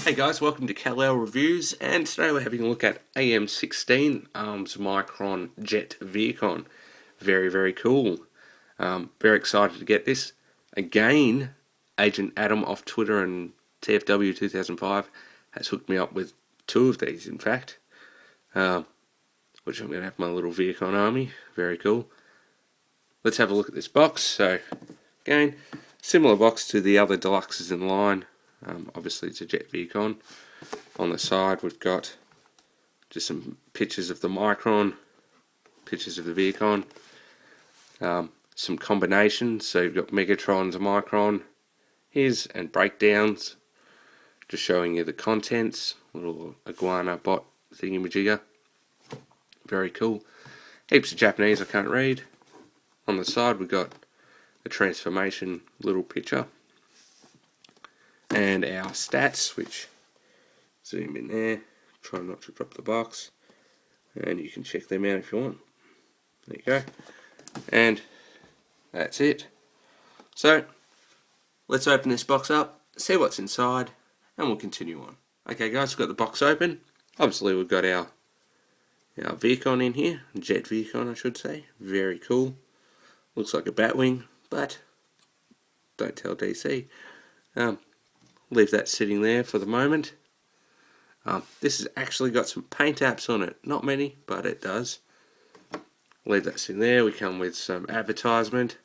Hey guys, welcome to Kal-El Reviews, and today we're having a look at AM-16 Micron Jet Vehicon. Very cool. Very excited to get this. Again, Agent Adam off Twitter and TFW 2005 has hooked me up with two of these, in fact. Which I'm going to have my little Vehicon army. Very cool. Let's have a look at this box. So, again, similar box to the other deluxes in line. Obviously it's a Jet Vehicon. On the side we've got just some pictures of the Micron, pictures of the Vehicon, some combinations, so you've got Megatrons and Micron, his and breakdowns, just showing you the contents, little iguana bot thingy-majigger. Very cool. Heaps of Japanese I can't read. On the side we've got a transformation little picture. And our stats, which zoom in there, try not to drop the box, and you can check them out if you want. There you go. And that's it. So, let's open this box up, see what's inside, and we'll continue on. Okay guys, we've got the box open. Obviously we've got our Vehicon in here, Jet Vehicon I should say. Very cool. Looks like a Batwing, but don't tell DC. Leave that sitting there for the moment. This has actually got some paint apps on it. Not many, but it does. Leave that sitting there. We come with some advertisement,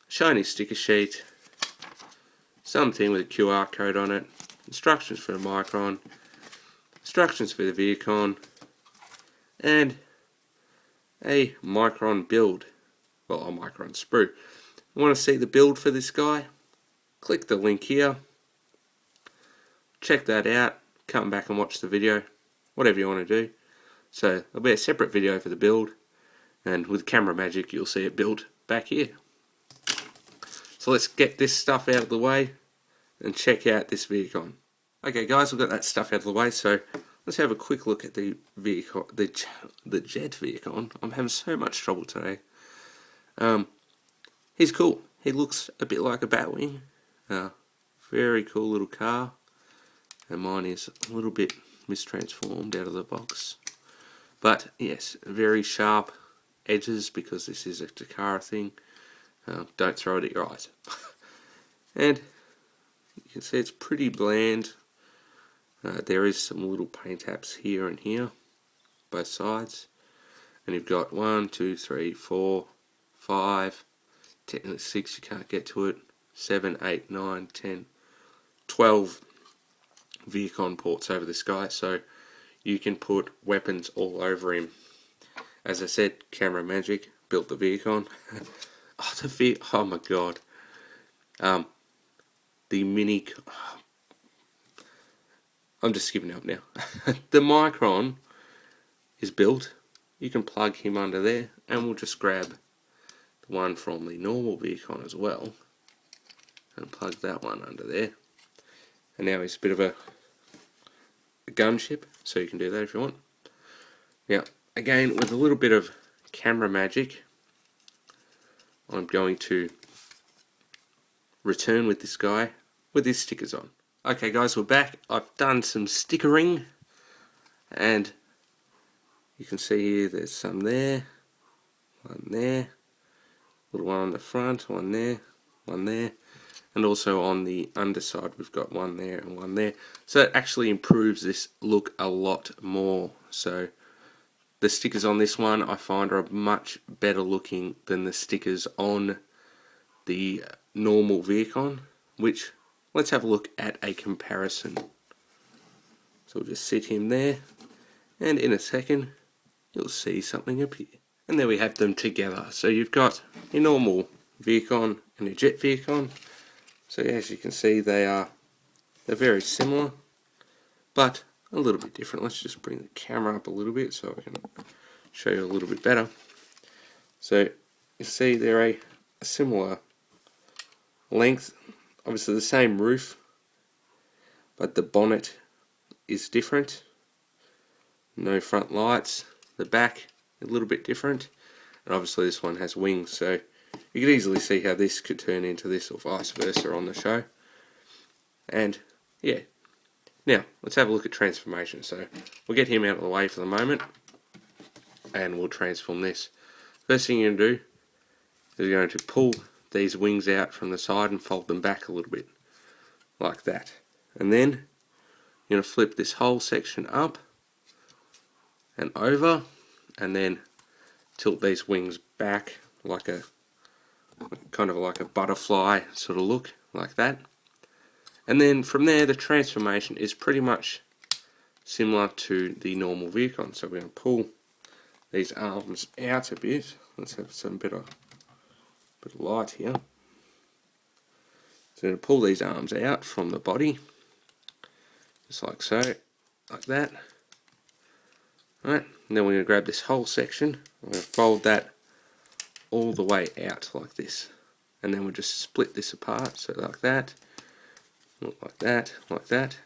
shiny sticker sheet, something with a QR code on it, instructions for the Micron, instructions for the Vehicon, and a Micron build. Well, a Micron sprue. You want to see the build for this guy? Click the link here. Check that out, come back and watch the video, whatever you want to do. So there'll be a separate video for the build, and with camera magic you'll see it build back here. So let's get this stuff out of the way and check out this Vehicon. Okay guys, we've got that stuff out of the way, so let's have a quick look at the Vehicon, the Jet Vehicon. I'm having so much trouble today. He's cool. He looks a bit like a Batwing. Very cool little car. And mine is a little bit mistransformed out of the box. But yes, very sharp edges because this is a Takara thing. Don't throw it at your eyes. And you can see it's pretty bland. There is some little paint apps here and here, both sides. And you've got 1, 2, 3, 4, 5, technically 6, you can't get to it, 7, 8, 9, 10, 12 Vehicon ports over this guy, so you can put weapons all over him. As I said, camera magic, built the Vehicon. Oh my god. The mini... I'm just skipping up now. The Micron is built. You can plug him under there, and we'll just grab the one from the normal Vehicon as well, and plug that one under there. And now he's a bit of a gunship, so you can do that if you want. Now, again, with a little bit of camera magic, I'm going to return with this guy with his stickers on. Okay guys, we're back. I've done some stickering, and you can see here there's some there, one there, little one on the front, one there, and also on the underside we've got one there and one there. So it actually improves this look a lot more. So the stickers on this one I find are much better looking than the stickers on the normal Vehicon, which let's have a look at a comparison. So we'll just sit him there, and in a second you'll see something appear. And there we have them together. So you've got a normal Vehicon and a Jet Vehicon. So as you can see, they're very similar, but a little bit different. Let's just bring the camera up a little bit so I can show you a little bit better. So you see they're a similar length, obviously the same roof, but the bonnet is different. No front lights. The back a little bit different, and obviously this one has wings, so you could easily see how this could turn into this or vice versa on the show. And yeah, Now, let's have a look at transformation. So, we'll get him out of the way for the moment, and we'll transform this. First thing you're going to do is you're going to pull these wings out from the side and fold them back a little bit, like that. And then, you're going to flip this whole section up and over, and then tilt these wings back like a kind of like a butterfly sort of look, like that. And then from there, the transformation is pretty much similar to the normal Vehicon. So we're going to pull these arms out a bit. Let's have some bit of light here. So we're going to pull these arms out from the body, just like so, like that. Alright, and then we're going to grab this whole section, we're going to fold that all the way out like this. And then we'll just split this apart, so like that, like that, like that.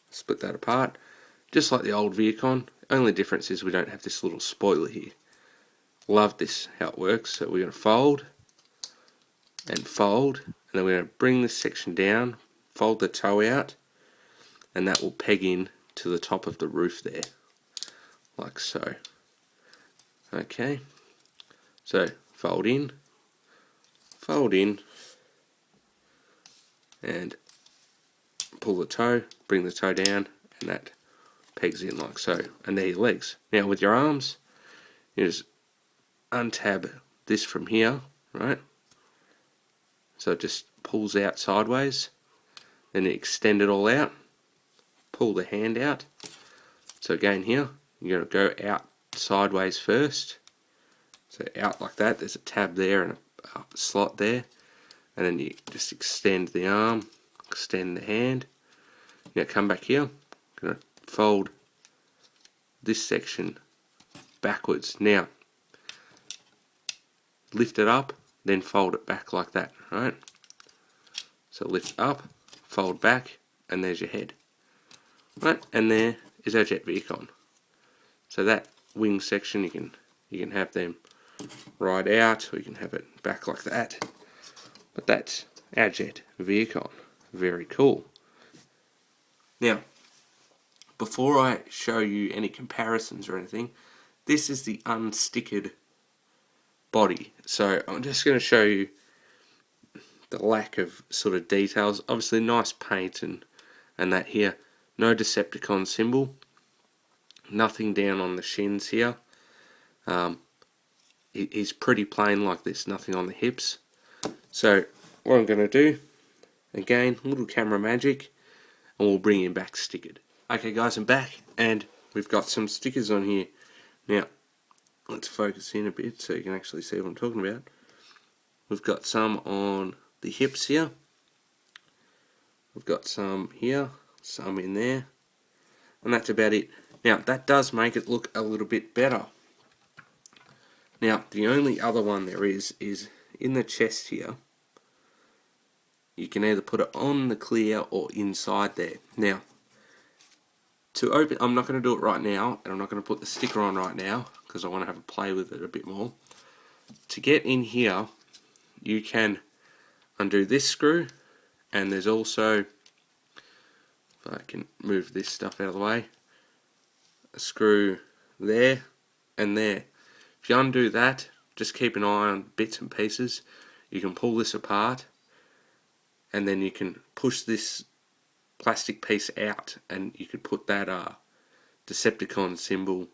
Split that apart, just like the old Vehicon. Only difference is we don't have this little spoiler here. Love this, how it works. So we're going to fold, and then we're going to bring this section down, fold the toe out, and that will peg in to the top of the roof there, like so. Okay, so fold in, and pull the toe, bring the toe down, and that pegs in like so. And there are your legs. Now with your arms, you just untab this from here, right? So it just pulls out sideways. Then you extend it all out, pull the hand out. So again here, you're going to go out sideways first. So out like that, there's a tab there and a slot there. And then you just extend the arm, extend the hand. Now come back here, I'm going to fold this section backwards. Now, lift it up, then fold it back like that, right? So lift up, fold back, and there's your head. Right, and there is our jet Vehicon. So that wing section, you can have them right out, or you can have it back like that. But that's our jet Vehicon. Very cool. Now, before I show you any comparisons or anything, this is the unstickered body. So I'm just going to show you the lack of sort of details. Obviously nice paint and that here. No Decepticon symbol. Nothing down on the shins here. It is pretty plain like this. Nothing on the hips. So what I'm going to do, again, little camera magic, and we'll bring him back stickered. Okay guys, I'm back, and we've got some stickers on here. Now, let's focus in a bit so you can actually see what I'm talking about. We've got some on the hips here. We've got some here, some in there, and that's about it. Now, that does make it look a little bit better. Now, the only other one there is in the chest here. You can either put it on the clear or inside there. Now, to open, I'm not going to do it right now, and I'm not going to put the sticker on right now because I want to have a play with it a bit more. To get in here, you can undo this screw, and there's also, if I can move this stuff out of the way, a screw there and there. If you undo that, just keep an eye on bits and pieces. You can pull this apart, and then you can push this plastic piece out, and you could put that Decepticon symbol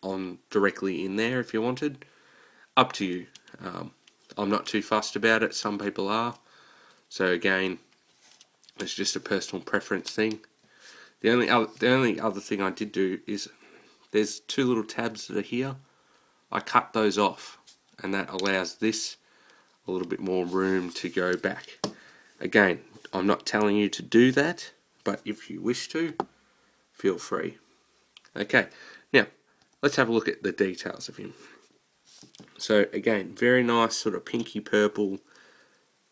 on directly in there if you wanted. Up to you. I'm not too fussed about it. Some people are. So again, it's just a personal preference thing. The only other thing I did do is there's two little tabs that are here. I cut those off, and that allows this a little bit more room to go back. Again, I'm not telling you to do that, but if you wish to, feel free. Okay, now let's have a look at the details of him. So again, very nice sort of pinky purple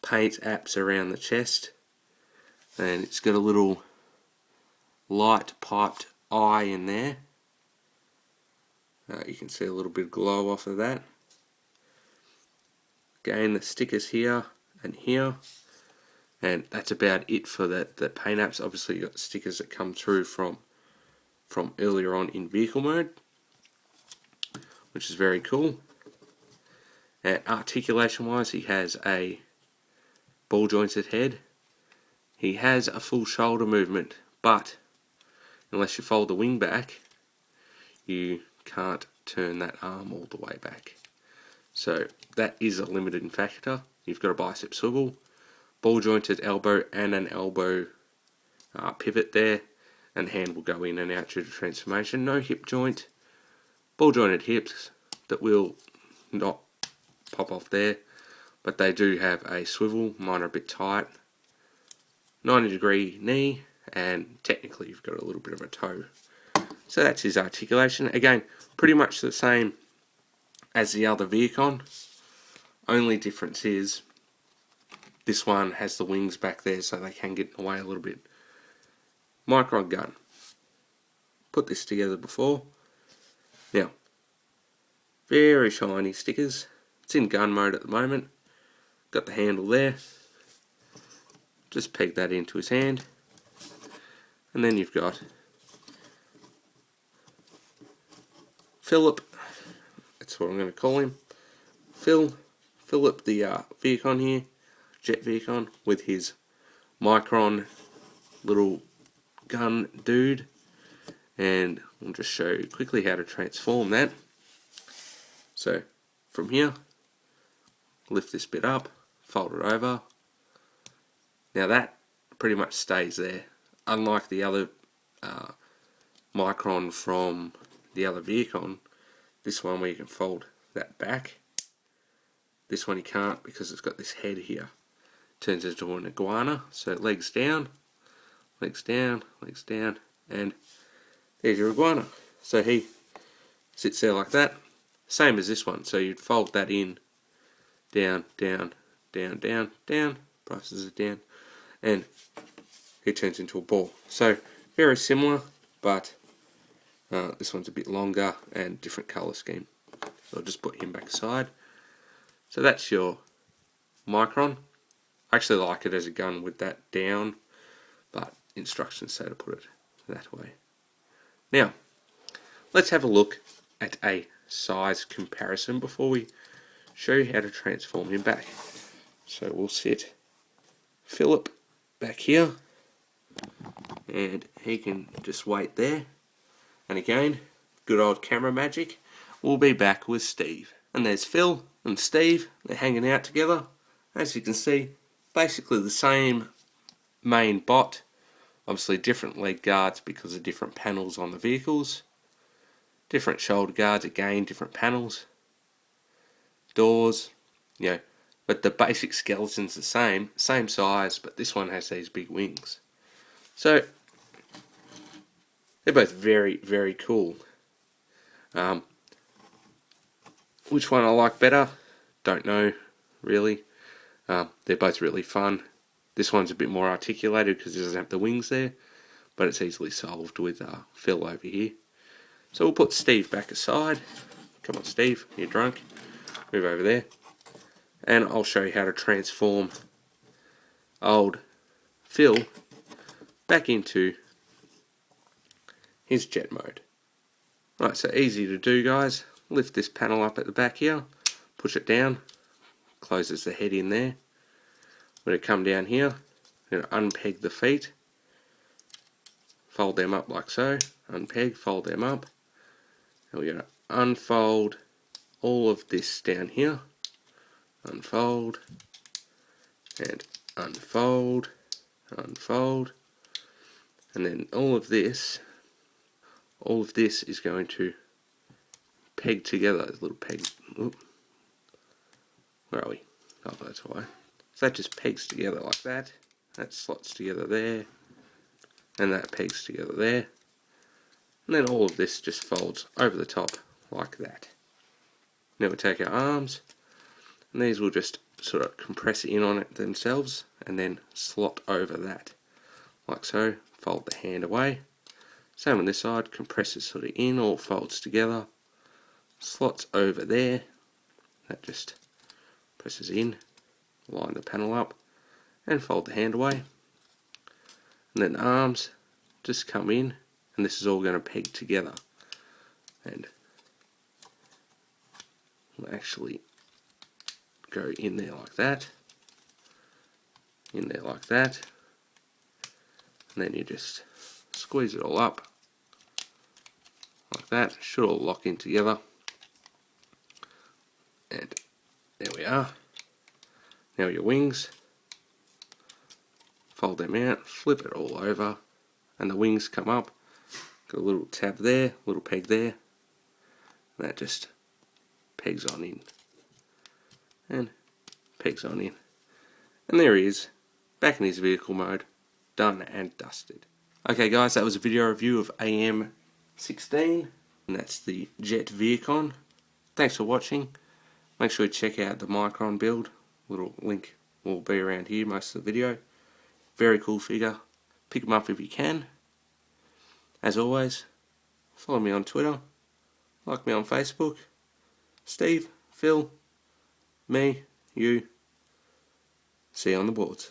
paint apps around the chest, and it's got a little light piped eye in there. You can see a little bit of glow off of that. Again, the stickers here and here, And that's about it for the paint apps. Obviously you got stickers that come through from earlier on in vehicle mode, which is very cool. And articulation wise, he has a ball jointed head. He has a full shoulder movement, but unless you fold the wing back, you can't turn that arm all the way back. So that is a limiting factor. You've got a bicep swivel, ball jointed elbow, and an elbow pivot there, and the hand will go in and out due to transformation. No hip joint, ball jointed hips that will not pop off there, but they do have a swivel. Mine are a bit tight. 90-degree knee, and technically you've got a little bit of a toe. So that's his articulation. Again, pretty much the same as the other Vehicon. Only difference is this one has the wings back there so they can get away a little bit. Micron gun. Put this together before. Now, very shiny stickers. It's in gun mode at the moment. Got the handle there. Just peg that into his hand. And then you've got Philip. That's what I'm going to call him. Philip the Vehicon here. Jet Vehicon with his Micron little gun dude. And I'll just show you quickly how to transform that. So from here, lift this bit up, fold it over. Now that pretty much stays there. Unlike the other Micron from the other Vehicon, this one where you can fold that back. This one you can't because it's got this head here. Turns into an iguana. So legs down, legs down, legs down, and there's your iguana. So he sits there like that. Same as this one. So you'd fold that in, down, down, down, down, down, presses it down, and he turns into a ball. So very similar, but this one's a bit longer and different colour scheme. So I'll just put him back aside. So that's your Micron. I actually like it as a gun with that down, but instructions say to put it that way. Now, let's have a look at a size comparison before we show you how to transform him back. So we'll sit Philip back here, and he can just wait there. And again, good old camera magic, we'll be back with Steve. And there's Phil and Steve, they're hanging out together. As you can see, basically the same main bot, obviously different leg guards because of different panels on the vehicles. Different shoulder guards, again, different panels. Doors, but the basic skeleton's the same size, but this one has these big wings. So, they're both very, very cool. Which one I like better? Don't know, really. They're both really fun. This one's a bit more articulated because it doesn't have the wings there, but it's easily solved with Phil over here. So we'll put Steve back aside. Come on, Steve, you're drunk. Move over there. And I'll show you how to transform old Phil back into his jet mode. Right, so easy to do, guys. Lift this panel up at the back here, push it down, closes the head in there. When it come down here, we're going to unpeg the feet, fold them up like so, unpeg, fold them up, and we're going to unfold all of this down here, unfold, and unfold, unfold, and then all of this is going to peg together, those little pegs. Oop. Where are we? Oh, that's why. So that just pegs together like that. That slots together there. And that pegs together there. And then all of this just folds over the top like that. Now we take our arms, and these will just sort of compress in on it themselves, and then slot over that. Like so. Fold the hand away. Same on this side, compresses sort of in, all folds together. Slots over there. That just presses in. Line the panel up. and fold the hand away, and then the arms just come in, and this is all going to peg together, and we'll actually go in there like that, in there like that, and then you just squeeze it all up like that. It should all lock in together, and there we are. Now your wings, fold them out, flip it all over, and the wings come up. Got a little tab there, little peg there, and that just pegs on in, and pegs on in, and there he is, back in his vehicle mode, done and dusted. Okay guys, that was a video review of AM-16, and that's the Jet Vehicon. Thanks for watching. Make sure you check out the Micron build. Little link will be around here most of the video. Very cool figure. Pick them up if you can. As always, follow me on Twitter, like me on Facebook. Steve, Phil, me, you. See you on the boards.